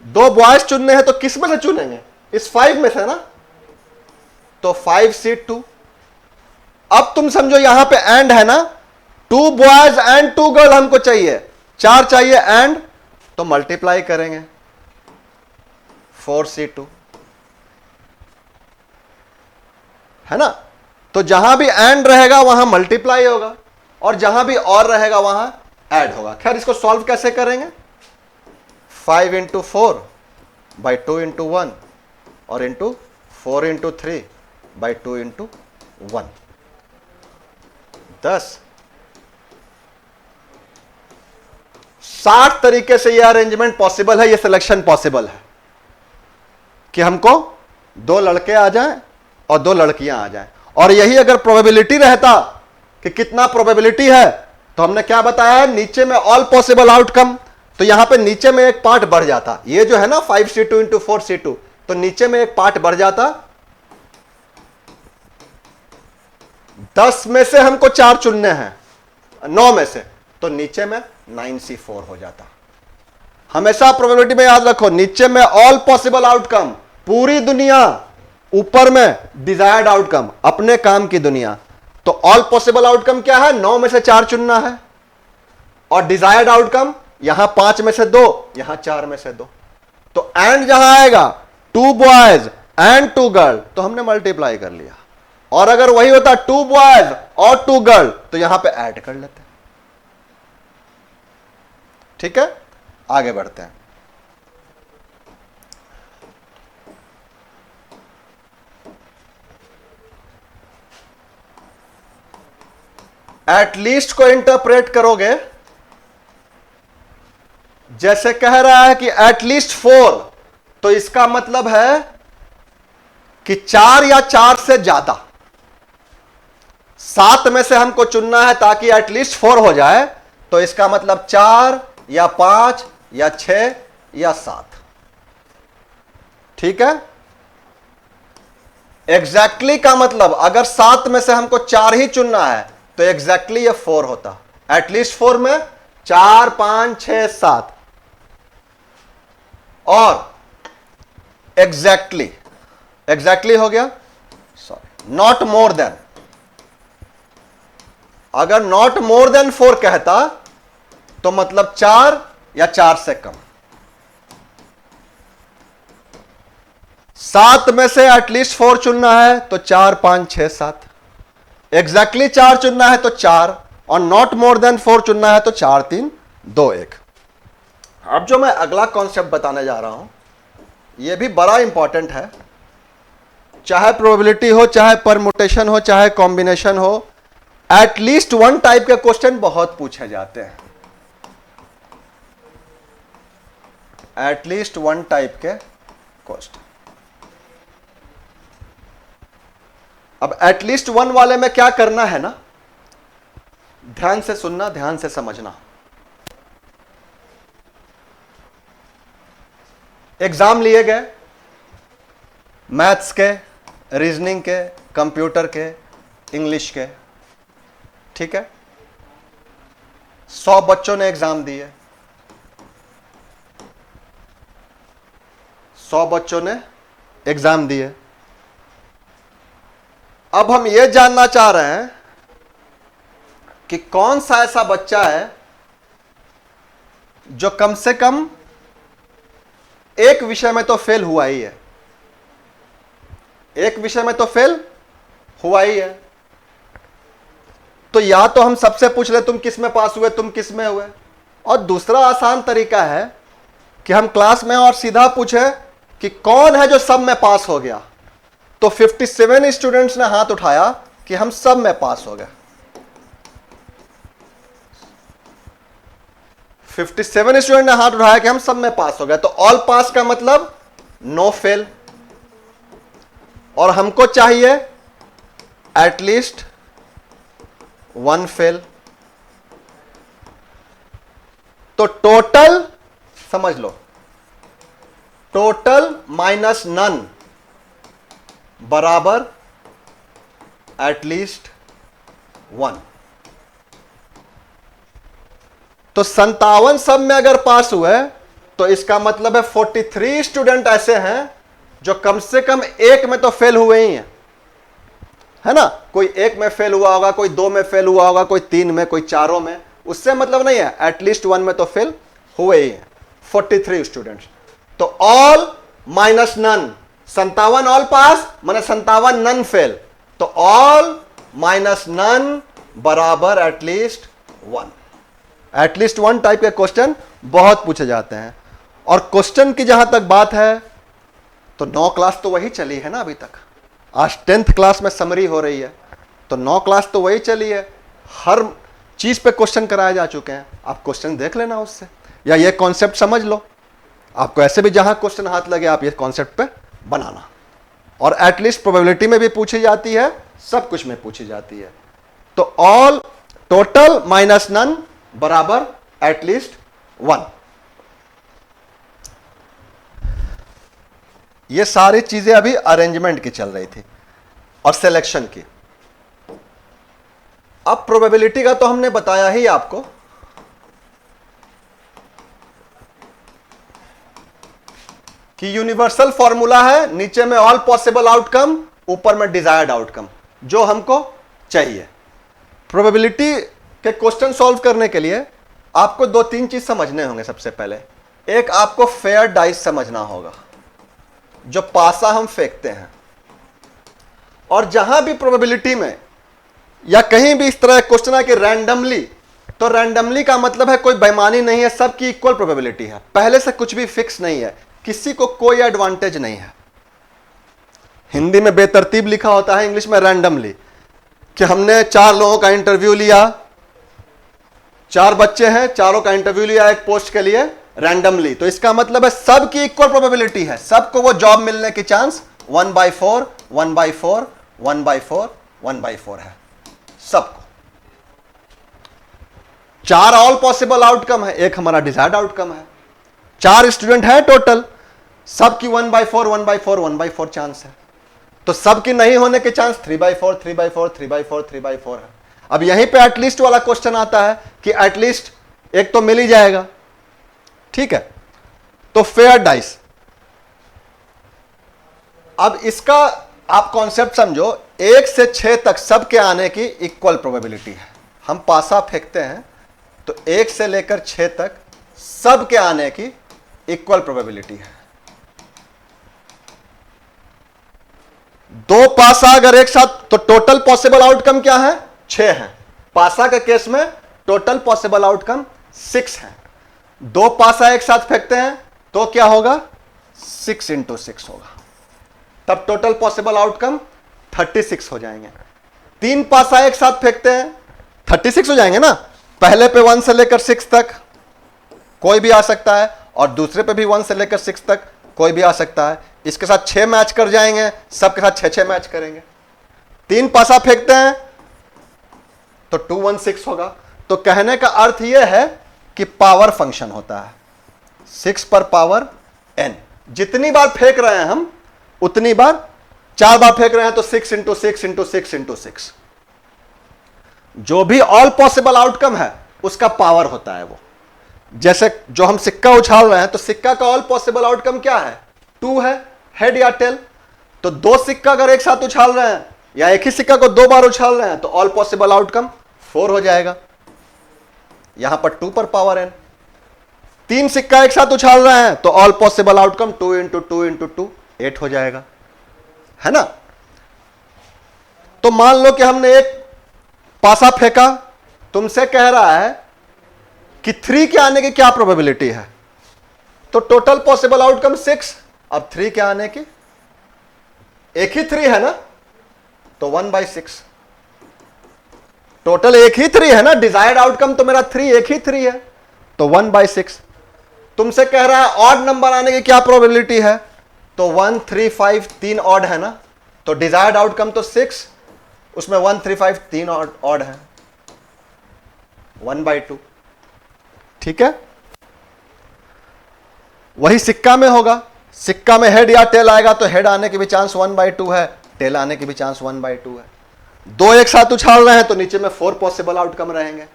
2 बॉयज चुनने हैं तो किस में से चुनेंगे? इस 5 में से ना। तो 5C2। अब तुम समझो यहां पे एंड है ना, 2 बॉयज एंड 2 गर्ल हमको चाहिए, 4 चाहिए एंड, तो मल्टीप्लाई करेंगे 4C2, है ना। तो जहां भी एंड रहेगा वहां मल्टीप्लाई होगा और जहां भी और रहेगा वहां ऐड होगा। खैर इसको सॉल्व कैसे करेंगे? 5 इंटू 4 बाई 2 इंटू 1 और इंटू 4 इंटू 3 बाई 2 इंटू 1, 10। 60 तरीके से यह अरेंजमेंट पॉसिबल है, यह सिलेक्शन पॉसिबल है कि हमको 2 लड़के आ जाएं और 2 लड़कियां आ जाएं। और यही अगर प्रोबेबिलिटी रहता कि कितना प्रोबेबिलिटी है, तो हमने क्या बताया है नीचे में ऑल पॉसिबल आउटकम, तो यहां पे नीचे में एक पार्ट बढ़ जाता। ये जो है ना 5C2 इंटू 4C2, तो नीचे में एक पार्ट बढ़ जाता। 10 में से हमको 4 चुनने हैं, 9 में से, तो नीचे में 9C4 हो जाता। हमेशा प्रोबेबिलिटी में याद रखो, नीचे में ऑल पॉसिबल आउटकम पूरी दुनिया, ऊपर में डिजायर्ड आउटकम अपने काम की दुनिया। तो ऑल पॉसिबल आउटकम क्या है? 9 में से 4 चुनना है, और डिजायर्ड आउटकम यहां 5 में से 2, यहां 4 में से 2। तो एंड जहां आएगा 2 बॉयज एंड 2 गर्ल, तो हमने मल्टीप्लाई कर लिया। और अगर वही होता 2 बॉयज और 2 गर्ल, तो यहां पे ऐड कर लेते। ठीक है, आगे बढ़ते हैं। एटलीस्ट को इंटरप्रेट करोगे, जैसे कह रहा है कि एटलीस्ट 4, तो इसका मतलब है कि 4 या 4 से ज्यादा। 7 में से हमको चुनना है ताकि एटलीस्ट 4 हो जाए, तो इसका मतलब 4 या 5 या 6 या 7। ठीक है। एग्जैक्टली का मतलब अगर 7 में से हमको 4 ही चुनना है तो एग्जैक्टली ये 4 होता। एटलीस्ट 4 में 4, 5, 6, 7 और एग्जैक्टली हो गया, सॉरी, नॉट मोर देन। अगर नॉट मोर देन 4 कहता तो मतलब 4 या 4 से कम। 7 में से एटलीस्ट 4 चुनना है तो 4, 5, 6, 7। एग्जैक्टली 4 चुनना है तो 4, और नॉट मोर देन 4 चुनना है तो 4, 3, 2, 1। अब जो मैं अगला कॉन्सेप्ट बताने जा रहा हूं, यह भी बड़ा इंपॉर्टेंट है। चाहे प्रोबेबिलिटी हो, चाहे परमुटेशन हो, चाहे कॉम्बिनेशन हो, एटलीस्ट 1 टाइप के क्वेश्चन बहुत पूछे जाते हैं। एटलीस्ट 1 टाइप के क्वेश्चन। अब एटलीस्ट 1 वाले में क्या करना है ना, ध्यान से सुनना, ध्यान से समझना। एग्जाम लिए गए मैथ्स के, रीजनिंग के, कंप्यूटर के, इंग्लिश के, ठीक है। 100 बच्चों ने एग्जाम दिए, 100 बच्चों ने एग्जाम दिए। अब हम यह जानना चाह रहे हैं कि कौन सा ऐसा बच्चा है जो कम से कम एक विषय में तो फेल हुआ ही है, एक विषय में तो फेल हुआ ही है। तो या तो हम सबसे पूछ ले तुम किस में पास हुए, तुम किस में हुए, और दूसरा आसान तरीका है कि हम क्लास में और सीधा पूछे कि कौन है जो सब में पास हो गया। तो 57 स्टूडेंट्स ने हाथ उठाया, कि हम सब में पास हो गए। 57 स्टूडेंट ने हाथ उठाया कि हम सब में पास हो गए। तो ऑल पास का मतलब नो फेल, और हमको चाहिए एटलीस्ट 1 फेल। तो टोटल समझ लो, टोटल माइनस नन बराबर एटलीस्ट 1। तो 57 सब में अगर पास हुए तो इसका मतलब है 43 स्टूडेंट ऐसे हैं जो कम से कम एक में तो फेल हुए ही हैं, है ना। कोई एक में फेल हुआ होगा, कोई 2 में फेल हुआ होगा, कोई 3 में, कोई 4 में, उससे मतलब नहीं है, एटलीस्ट 1 में तो फेल हुए ही हैं 43 स्टूडेंट्स। तो all minus none, 57 all pass माने 57 नन फेल। तो ऑल माइनस नन बराबर एटलीस्ट 1। एटलीस्ट 1 टाइप के क्वेश्चन बहुत पूछे जाते हैं। और क्वेश्चन की जहां तक बात है तो 9 क्लास तो वही चली है ना अभी तक। आज 10th क्लास में समरी हो रही है, तो 9 क्लास तो वही चली है। हर चीज पे क्वेश्चन कराए जा चुके हैं। आप क्वेश्चन देख लेना उससे, या ये कॉन्सेप्ट समझ लो। आपको ऐसे भी जहां क्वेश्चन हाथ लगे आप ये कॉन्सेप्ट पे बनाना। और एटलीस्ट प्रोबेबिलिटी में भी पूछी जाती है, सब कुछ में पूछी जाती है। तो ऑल टोटल माइनस नन बराबर एटलीस्ट 1। ये सारी चीजें अभी अरेंजमेंट की चल रही थी और सिलेक्शन की। अब प्रोबेबिलिटी का तो हमने बताया ही आपको कि यूनिवर्सल फॉर्मूला है, नीचे में ऑल पॉसिबल आउटकम, ऊपर में डिजायर्ड आउटकम जो हमको चाहिए। प्रोबेबिलिटी के क्वेश्चन सॉल्व करने के लिए आपको 2-3 चीज समझने होंगे। सबसे पहले एक आपको फेयर डाइस समझना होगा, जो पासा हम फेंकते हैं। और जहां भी प्रोबेबिलिटी में या कहीं भी इस तरह क्वेश्चन है कि रैंडमली, तो रैंडमली का मतलब है कोई बेईमानी नहीं है, सबकी इक्वल प्रोबेबिलिटी है, पहले से कुछ भी फिक्स नहीं है, किसी को कोई एडवांटेज नहीं है। हिंदी में बेतरतीब लिखा होता है, इंग्लिश में रैंडमली। कि हमने 4 लोगों का इंटरव्यू लिया, 4 बच्चे हैं, चारों का इंटरव्यू लिया एक पोस्ट के लिए रैंडमली, तो इसका मतलब है सबकी इक्वल प्रोबेबिलिटी है, सबको वो जॉब मिलने की चांस 1/4 1/4 1/4 1/4 है सबको। 4 ऑल पॉसिबल आउटकम है, एक हमारा डिजायर्ड आउटकम है। 4 स्टूडेंट है टोटल, सबकी 1/4 1/4 1/4 चांस है। तो सबकी नहीं होने के चांस 3/4 3/4 3/4 3/4 है। अब यहीं पे एटलीस्ट वाला क्वेश्चन आता है कि एटलीस्ट एक तो मिल ही जाएगा, ठीक है। तो फेयर डाइस, अब इसका आप कॉन्सेप्ट समझो, 1 से 6 तक सबके आने की इक्वल प्रोबेबिलिटी है। हम पासा फेंकते हैं तो 1 से लेकर 6 तक सबके आने की इक्वल प्रोबेबिलिटी है। 2 पासा अगर एक साथ, तो टोटल पॉसिबल आउटकम क्या है? 6 है। पासा के केस में टोटल पॉसिबल आउटकम 6 है। 2 पासा एक साथ फेंकते हैं तो क्या होगा? 6 × 6 होगा, तब टोटल पॉसिबल आउटकम 36 हो जाएंगे। 3 पासा एक साथ फेंकते हैं 36 हो जाएंगे ना। पहले पे 1 से लेकर 6 तक कोई भी आ सकता है, और दूसरे पे भी 1 से लेकर 6 तक कोई भी आ सकता है। इसके साथ 6 मैच कर जाएंगे, सबके साथ 6 मैच करेंगे। 3 पासा फेंकते हैं तो 216 होगा। तो कहने का अर्थ यह है कि पावर फंक्शन होता है 6 पर पावर n। जितनी बार फेंक रहे हैं हम उतनी बार, 4 बार फेंक रहे हैं तो 6 × 6 × 6 × 6, जो भी ऑल पॉसिबल आउटकम है उसका पावर होता है वो। जैसे जो हम सिक्का उछाल रहे हैं तो सिक्का का ऑल पॉसिबल आउटकम क्या है? 2 है, हेड या टेल। तो 2 सिक्का अगर एक साथ उछाल रहे हैं या एक ही सिक्का को 2 बार उछाल रहे हैं तो ऑल पॉसिबल आउटकम 4 हो जाएगा। यहां पर 2 पर पावर n। 3 सिक्का एक साथ उछाल रहे हैं तो ऑल पॉसिबल आउटकम 2 × 2 × 2 8 हो जाएगा, है ना। तो मान लो कि हमने एक पासा फेंका, तुमसे कह रहा है कि 3 के आने की क्या प्रोबेबिलिटी है, तो टोटल पॉसिबल आउटकम 6। अब 3 के आने की, एक ही 3 है ना, तो 1/6 टोटल एक ही 3 है ना, डिजायर्ड आउटकम तो मेरा 3, एक ही 3 है, तो 1/6। तुमसे कह रहा है ऑड नंबर आने की क्या प्रोबेबिलिटी है, तो 1, 3, 5 3 ऑड है ना, तो डिजायर्ड आउटकम तो 6, उसमें 1, 3, 5 3 ऑड है, 1/2। ठीक है, वही सिक्का में होगा, सिक्का में हेड या टेल आएगा तो हेड आने की भी चांस 1/2 है, टेल आने की भी चांस 1/2 है। दो एक साथ उछाल रहे हैं तो नीचे में 4 पॉसिबल आउटकम रहेंगे,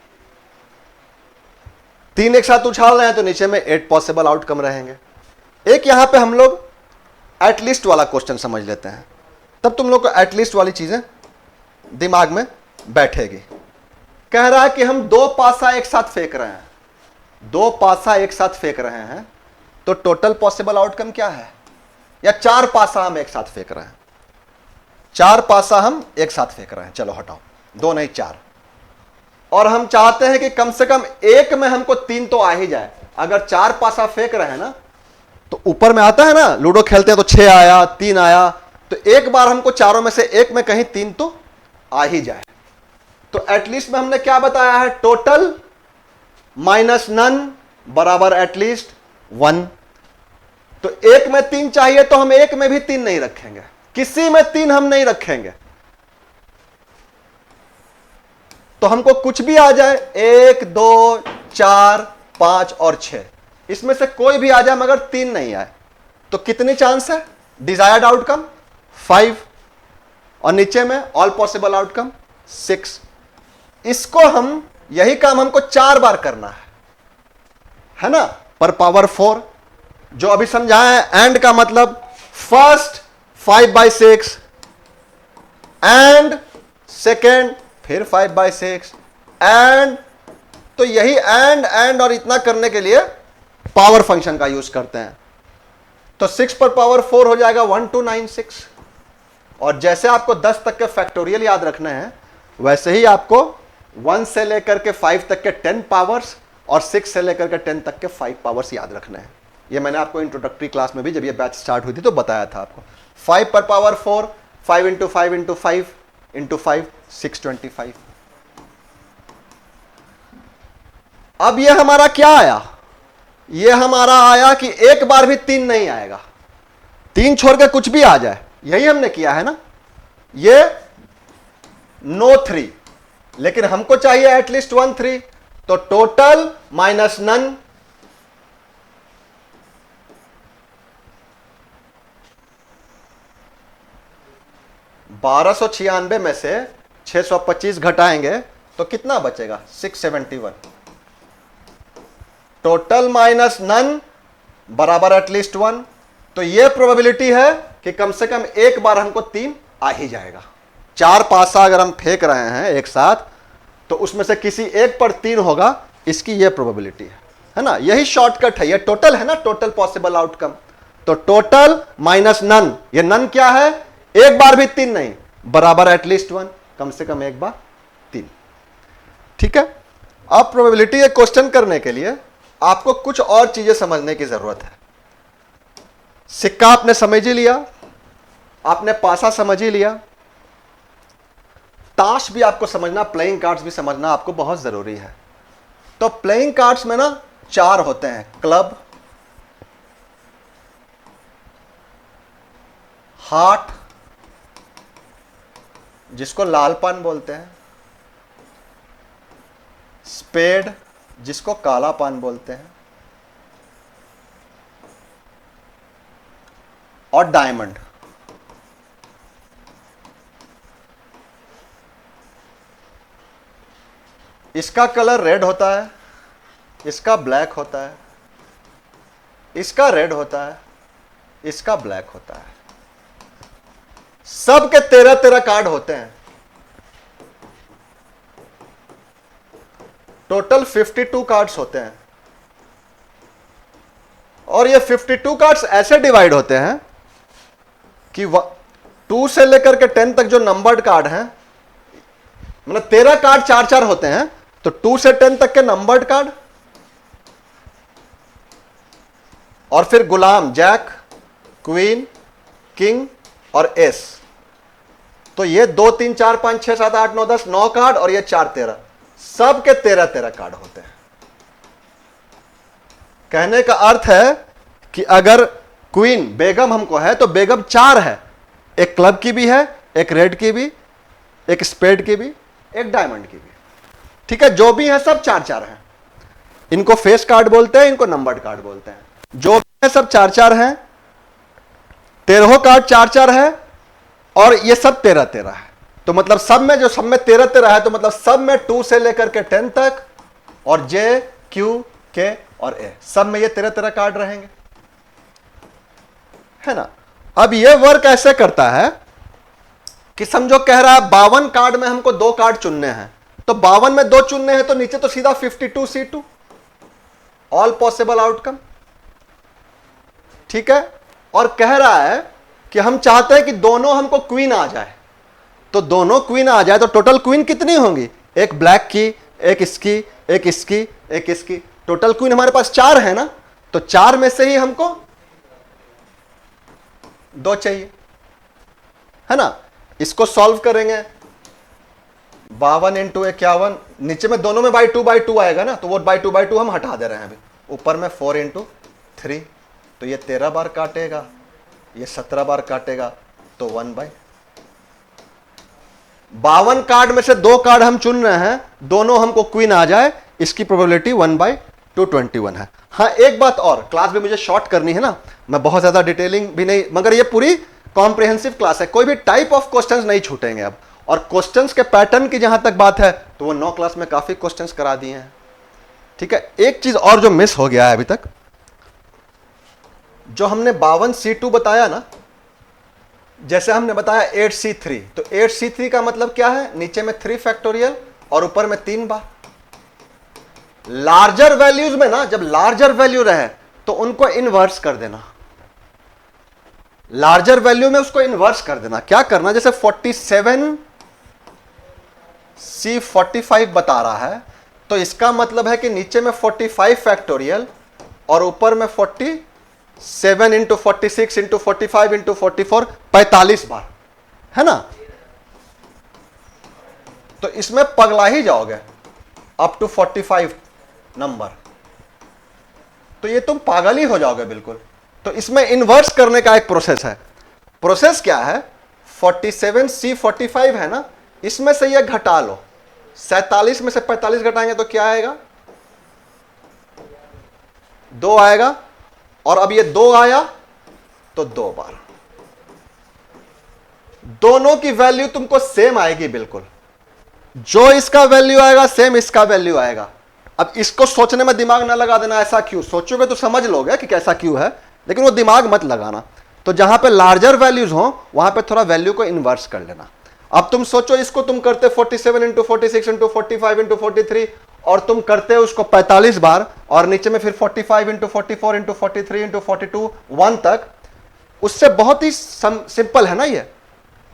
3 एक साथ उछाल रहे हैं तो नीचे में 8 पॉसिबल आउटकम रहेंगे। एक यहां पे हम लोग एटलीस्ट वाला क्वेश्चन समझ लेते हैं, तब तुम लोग को एटलीस्ट वाली चीजें दिमाग में बैठेगी। कह रहा है कि हम 2 पासा एक साथ फेंक रहे हैं, 2 पासा एक साथ फेंक रहे हैं, तो टोटल पॉसिबल आउटकम क्या है, या 4 पासा हम एक साथ फेंक रहे हैं, 4 पासा हम एक साथ फेंक रहे हैं, चलो हटाओ, 2 नहीं 4, और हम चाहते हैं कि कम से कम एक में हमको 3 तो आ ही जाए। अगर 4 पासा फेंक रहे हैं ना, तो ऊपर में आता है ना, लूडो खेलते हैं तो 6 आया, 3 आया, तो एक बार हमको चारों में से एक में कहीं 3 तो आ ही जाए। तो एटलीस्ट में हमने क्या बताया है, टोटल माइनस नन बराबर एटलीस्ट 1। तो एक में 3 चाहिए तो हम एक में भी 3 नहीं रखेंगे, किसी में 3 हम नहीं रखेंगे, तो हमको कुछ भी आ जाए, 1, 2, 4, 5 और 6, इसमें से कोई भी आ जाए मगर 3 नहीं आए, तो कितनी चांस है, डिजायर्ड आउटकम 5, और नीचे में ऑल पॉसिबल आउटकम 6। इसको हम, यही काम हमको 4 बार करना है ना, पर पावर 4, जो अभी समझाया है। एंड का मतलब फर्स्ट 5/6 एंड सेकेंड फिर 5/6 एंड, तो यही एंड और इतना करने के लिए पावर फंक्शन का यूज करते हैं। तो 6 पर पावर 4 हो जाएगा 1296। और जैसे आपको 10 तक के फैक्टोरियल याद रखने हैं, वैसे ही आपको 1 से लेकर के 5 तक के 10 पावर्स और 6 से लेकर के 10 तक के 5 पावर्स याद रखने हैं। ये मैंने आपको इंट्रोडक्टरी क्लास में भी जब ये बैच स्टार्ट हुई थी तो बताया था आपको। 5 पर पावर 4, 5 × 5 × 5 × 5 625। अब ये हमारा क्या आया, ये हमारा आया कि एक बार भी 3 नहीं आएगा, 3 छोड़ के कुछ भी आ जाए, यही हमने किया है ना। ये नो 3, लेकिन हमको चाहिए एटलीस्ट 1 3, तो टोटल माइनस नन, $1296 में से 625 घटाएंगे तो कितना बचेगा, 671। टोटल माइनस नन बराबर एटलीस्ट 1। तो यह प्रोबेबिलिटी है कि कम से कम एक बार हमको 3 आ ही जाएगा। 4 पासा अगर हम फेंक रहे हैं एक साथ, तो उसमें से किसी एक पर 3 होगा, इसकी यह प्रोबेबिलिटी है ना। यही शॉर्टकट है, यह टोटल है ना, टोटल पॉसिबल आउटकम। तो टोटल माइनस नन, ये नन क्या है, एक बार भी 3 नहीं, बराबर एटलीस्ट 1, कम से कम एक बार 3। ठीक है। अब प्रोबेबिलिटी ये क्वेश्चन करने के लिए आपको कुछ और चीजें समझने की जरूरत है। सिक्का आपने समझ ही लिया, आपने पासा समझ ही लिया, ताश भी आपको समझना, प्लेइंग कार्ड्स भी समझना आपको बहुत जरूरी है। तो प्लेइंग कार्ड्स में ना 4 होते हैं, क्लब, हार्ट जिसको लाल पान बोलते हैं, स्पेड जिसको काला पान बोलते हैं, और डायमंड। इसका कलर रेड होता है, इसका ब्लैक होता है, इसका रेड होता है, इसका ब्लैक होता है। सब के 13-13 कार्ड होते हैं। टोटल 52 कार्ड्स होते हैं। और ये 52 कार्ड्स ऐसे डिवाइड होते हैं कि 2 से लेकर के 10 तक जो नंबर्ड कार्ड हैं, मतलब 13 कार्ड 4-4 होते हैं, तो 2 से 10 तक के नंबर्ड कार्ड, और फिर गुलाम, जैक, क्वीन, किंग और एस। तो ये 2 3 4 5 6 7 8 9 10 9 कार्ड और ये 4 13, सब के 13 कार्ड होते हैं। कहने का अर्थ है कि अगर क्वीन बेगम हमको है तो बेगम 4 है, एक क्लब की भी है, एक रेड की भी, एक स्पेड की भी, एक डायमंड की भी। ठीक है, जो भी है सब 4 हैं। इनको फेस कार्ड बोलते हैं, इनको नंबर्ड कार्ड बोलते हैं। जो भी है सब 4 हैं, 13 कार्ड 4 है और ये सब 13 है। तो मतलब सब में 13 है, तो मतलब सब में 2 से लेकर के 10 तक और जे क्यू के और ए सब में ये 13 कार्ड रहेंगे, है ना। अब ये वर्क ऐसे करता है कि समझो कह रहा है 52 कार्ड में हमको 2 कार्ड चुनने हैं, तो 52 में 2 चुनने हैं, तो नीचे तो सीधा 52C2 ऑल पॉसिबल आउटकम। ठीक है, और कह रहा है कि हम चाहते हैं कि दोनों हमको क्वीन आ जाए, तो दोनों क्वीन आ जाए तो टोटल क्वीन कितनी होंगी, एक ब्लैक की, एक इसकी, एक इसकी, एक इसकी, टोटल क्वीन हमारे पास 4 है ना। तो 4 में से ही हमको 2 चाहिए, है ना। इसको सॉल्व करेंगे, 52 इंटू 51, नीचे में दोनों में बाई टू आएगा ना, तो वो बाई टू हम हटा दे रहे हैं अभी। ऊपर में 4 इंटू 3, तो ये 13 बार काटेगा, ये 17 बार काटेगा, तो 1/। 52 कार्ड में से 2 कार्ड हम चुन रहे हैं, दोनों हमको क्वीन आ जाए, इसकी प्रोबेबिलिटी 1/221 है। हाँ, एक बात और, क्लास भी मुझे शॉर्ट करनी है ना, मैं बहुत ज्यादा डिटेलिंग भी नहीं, मगर ये पूरी कॉम्प्रिहेंसिव क्लास है, कोई भी टाइप ऑफ क्वेश्चंस नहीं छूटेंगे अब। और क्वेश्चंस के पैटर्न की जहां तक बात है, तो वो 9 क्लास में काफी क्वेश्चंस करा दिए हैं। ठीक है, एक चीज और जो मिस हो गया है अभी तक, जो हमने 52C2 बताया ना, जैसे हमने बताया 8C3, तो 8C3 का मतलब क्या है, नीचे में 3 फैक्टोरियल और ऊपर में 3 बार। लार्जर वैल्यूज में ना, जब लार्जर वैल्यू रहे तो उनको इनवर्स कर देना, लार्जर वैल्यू में उसको इनवर्स कर देना। क्या करना, जैसे 47C45 बता रहा है, तो इसका मतलब है कि नीचे में 45 फैक्टोरियल और ऊपर में 47 इंटू 46 इंटू 45 इंटू 44, 45 बार, है ना। तो इसमें पगला ही जाओगे अप टू 45 नंबर, तो ये तुम पागल ही हो जाओगे बिल्कुल। तो इसमें इन्वर्स करने का एक प्रोसेस है। प्रोसेस क्या है, 47C45 है ना, इसमें से ये घटा लो, 47 में से 45 घटाएंगे तो क्या आएगा, 2 आएगा, और अब ये 2 आया तो 2 बार। दोनों की वैल्यू तुमको सेम आएगी बिल्कुल, जो इसका वैल्यू आएगा सेम इसका वैल्यू आएगा। अब इसको सोचने में दिमाग ना लगा देना, ऐसा क्यों, सोचोगे तो समझ लोगे कि कैसा क्यों है, लेकिन वो दिमाग मत लगाना। तो जहां पे लार्जर वैल्यूज हो वहां पे थोड़ा वैल्यू को इन्वर्स कर लेना। अब तुम सोचो, इसको तुम करते 47 इंटू 46 इंटू 45 इंटू 43, और तुम करते हो उसको 45 बार, और नीचे में फिर 45 इंटू 44 इंटू 43 इंटू 42 1 तक, उससे बहुत ही सिंपल है ना ये।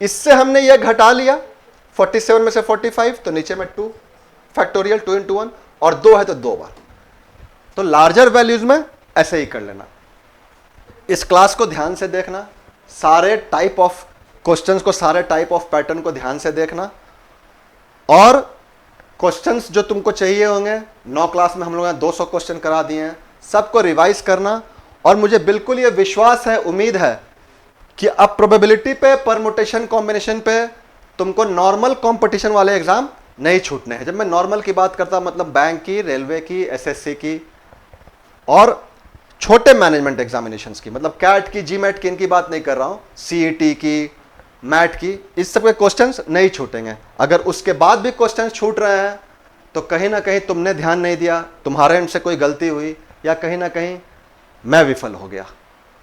इससे हमने ये घटा लिया, 47 में से 45, तो नीचे में 2 फैक्टोरियल 2 इंटू 1, और 2 है तो 2 बार। तो लार्जर वैल्यूज में ऐसे ही कर लेना। इस क्लास को ध्यान से देखना, सारे टाइप ऑफ क्वेश्चंस को, सारे टाइप ऑफ पैटर्न को ध्यान से देखना, और क्वेश्चंस जो तुमको चाहिए होंगे, 9 क्लास में हम लोगों ने 200 क्वेश्चन करा दिए हैं, सबको रिवाइज करना। और मुझे बिल्कुल ये विश्वास है, उम्मीद है कि अब प्रोबेबिलिटी पे, परमुटेशन, कॉम्बिनेशन पे तुमको नॉर्मल कंपटीशन वाले एग्जाम नहीं छूटने हैं। जब मैं नॉर्मल की बात करता मतलब बैंक की, रेलवे की, एसएससी की, और छोटे मैनेजमेंट एग्जामिनेशंस की, मतलब कैट की, जीमेट की, इनकी बात नहीं कर रहा हूं, सीईटी की, मैट की, इस सब के क्वेश्चंस नहीं छूटेंगे। अगर उसके बाद भी क्वेश्चंस छूट रहे हैं तो कहीं ना कहीं तुमने ध्यान नहीं दिया, तुम्हारे एंड से कोई गलती हुई, या कहीं ना कहीं मैं विफल हो गया।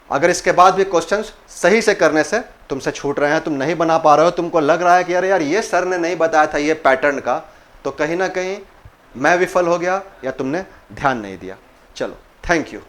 अगर इसके बाद भी क्वेश्चंस सही से करने से तुमसे छूट रहे हैं, तुम नहीं बना पा रहे हो, तुमको लग रहा है कि अरे यार ये सर ने नहीं बताया था ये पैटर्न का, तो कहीं ना कहीं मैं विफल हो गया या तुमने ध्यान नहीं दिया। चलो, थैंक यू।